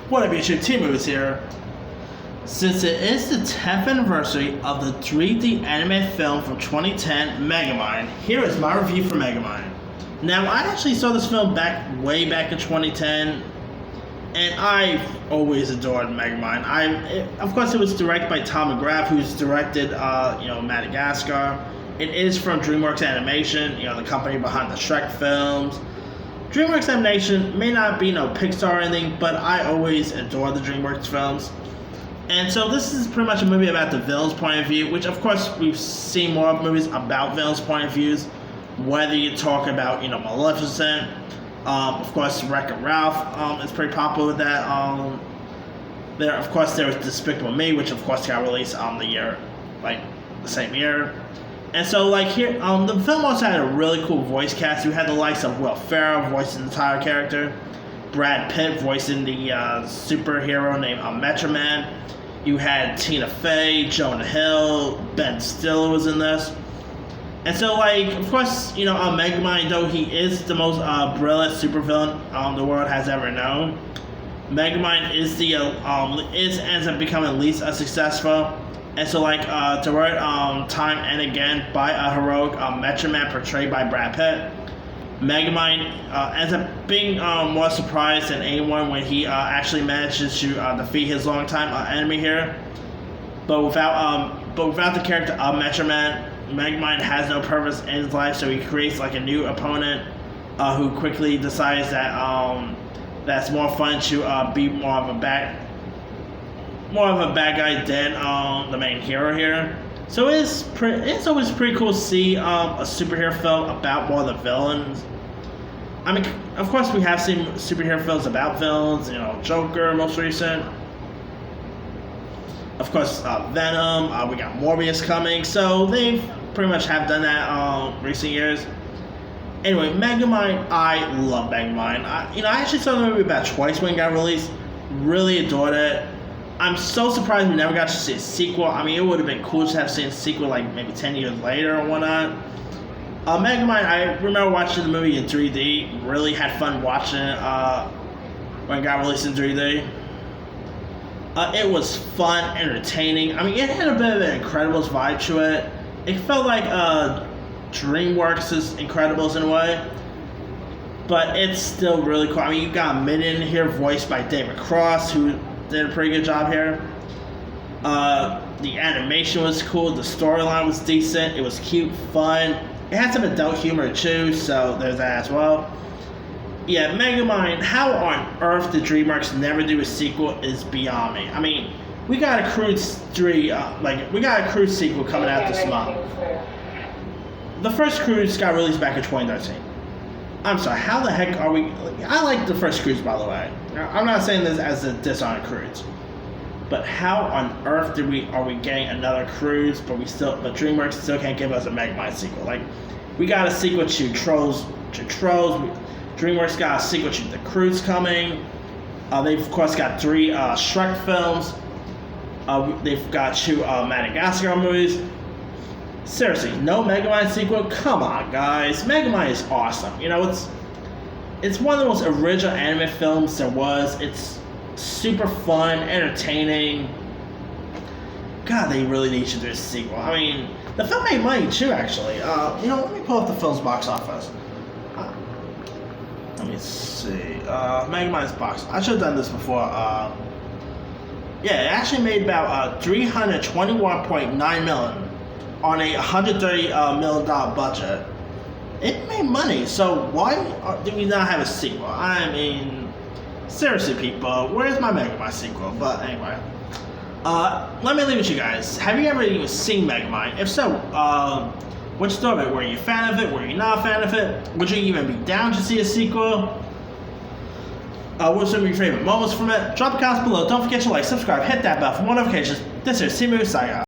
What up, YouTube? T-Moves here. Since it is the 10th anniversary of the 3D anime film from 2010, Megamind, here is my review for Megamind. Now, I actually saw this film way back in 2010, and I always adored Megamind. Of course, it was directed by Tom McGrath, who's directed, Madagascar. It is from DreamWorks Animation, the company behind the Shrek films. DreamWorks Animation may not be no Pixar or anything, but I always adore the DreamWorks films. And so this is pretty much a movie about the villain's point of view, which of course we've seen more of movies about villains' point of views, whether you talk about, Maleficent, of course Wreck-It Ralph is pretty popular with that. Of course there was Despicable Me, which of course got released the same year. And so, here, the film also had a really cool voice cast. You had the likes of Will Ferrell voicing the entire character, Brad Pitt voicing the superhero named Metro Man. You had Tina Fey, Jonah Hill, Ben Stiller was in this. And so, of course, Megamind, though he is the most brilliant supervillain the world has ever known, Megamind ends up becoming least successful. And so, to word time and again by a heroic Metro Man portrayed by Brad Pitt, Megamind ends up being more surprised than anyone when he actually manages to defeat his longtime enemy here. But without the character of Metro Man, Megamind has no purpose in his life, so he creates a new opponent who quickly decides that that's more fun to be more of a bad guy than the main hero here. So it's always pretty cool to see a superhero film about one of the villains. I mean, of course we have seen superhero films about villains, Joker, most recent. Of course, Venom, we got Morbius coming, so they pretty much have done that recent years. Anyway, Megamind, I love Megamind. I actually saw the movie about twice when it got released. Really adored it. I'm so surprised we never got to see a sequel. I mean, it would have been cool to have seen a sequel maybe 10 years later or whatnot. Megamind, I remember watching the movie in 3D. Really had fun watching it when it got released in 3D. It was fun, entertaining. I mean, it had a bit of an Incredibles vibe to it. It felt like DreamWorks' Incredibles in a way. But it's still really cool. I mean, you got Minion here voiced by David Cross, who did a pretty good job here. The animation was cool. The storyline was decent. It was cute, fun. It had some adult humor too, so there's that as well. Yeah, Megamind, how on earth did DreamWorks never do a sequel is beyond me. I mean, we got a Croods 3, we got a Croods sequel coming out this month. The first Croods got released back in 2013. I'm sorry, how the heck are we... I like the first Croods, by the way. I'm not saying this as a diss on Croods. But how on earth are we getting another Croods, but DreamWorks still can't give us a Megamind sequel? We got a sequel to Trolls. DreamWorks got a sequel to The Croods coming. They've, of course, got 3 Shrek films. They've got 2 Madagascar movies. Seriously, no Megamind sequel? Come on, guys. Megamind is awesome. It's one of the most original anime films there was. It's super fun, entertaining. God, they really need to do a sequel. I mean, the film made money too, actually. Let me pull up the film's box office. Let me see. Megamind's box. I should have done this before. It actually made about $321.9 million. On a $130 million budget. It made money, so why do we not have a sequel? I mean, seriously, people, where's my Megamind sequel? But anyway, let me leave it with you guys. Have you ever even seen Megamind? If so, what's your thought of it? Were you a fan of it? Were you not a fan of it? Would you even be down to see a sequel? What's some of your favorite moments from it? Drop a comment below. Don't forget to like, subscribe, hit that bell for more notifications. This is T-Moves, signing out.